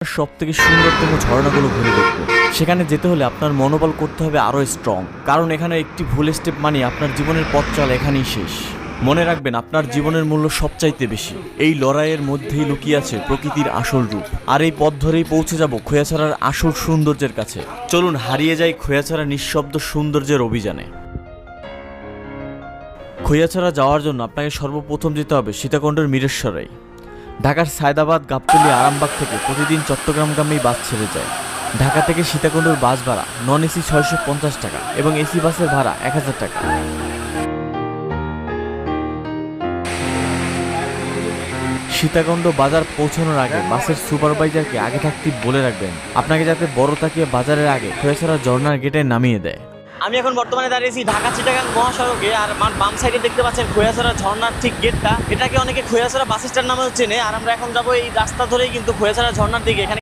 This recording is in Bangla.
সবথেকে সুন্দরতম ঝর্ণাগুলো ঘুরে দেখবো। সেখানে যেতে হলে আপনার মনোবল করতে হবে আরও স্ট্রং, কারণ এখানে একটি ভুল স্টেপ মানে আপনার জীবনের পথ চলা এখানেই শেষ। মনে রাখবেন, আপনার জীবনের মূল্য সবচাইতে বেশি। এই লড়াইয়ের মধ্যেই লুকিয়ে আছে প্রকৃতির আসল রূপ, আর এই পথ ধরেই পৌঁছে যাব খোয়াছাড়ার আসল সৌন্দর্যের কাছে। চলুন হারিয়ে যাই খোয়াছাড়া নিঃশব্দ সৌন্দর্যের অভিযানে। খোয়াছাড়া যাওয়ার জন্য আপনাকে সর্বপ্রথম যেতে হবে সীতাকুণ্ডের মিরেশ্বরাই। ঢাকার সায়দাবাদ, গাবতলী, আরামবাগ থেকে প্রতিদিন চট্টগ্রামগামী বাস ছেড়ে যায়। ঢাকা থেকে সীতাকুণ্ডের বাস ভাড়া নন এসি 650 টাকা এবং এসি বাসের ভাড়া 1000 টাকা। সীতাকুণ্ড বাজার পৌঁছানোর আগে বাসের সুপারভাইজারকে আগে থাকতে বলে রাখবেন আপনাকে যাতে বড় তাকিয়ে বাজারের আগে খোয়াছাড়া ঝর্ণার গেটে নামিয়ে দেয়। আমি এখন বর্তমানে দাঁড়িয়েছি ঢাকা চিটাগাং মহাসড়কে, আর আমার বাম সাইডে দেখতে পাচ্ছেন খোয়াছাড়া ঝর্ণার ঠিক গেটটা। এটাকে অনেকে খোয়াছাড়া বাস স্ট্যান্ড নামেও চেনে। আর আমরা এখন যাবো এই রাস্তা ধরেই কিন্তু খোয়াছাড়া ঝর্ণার দিকে। এখানে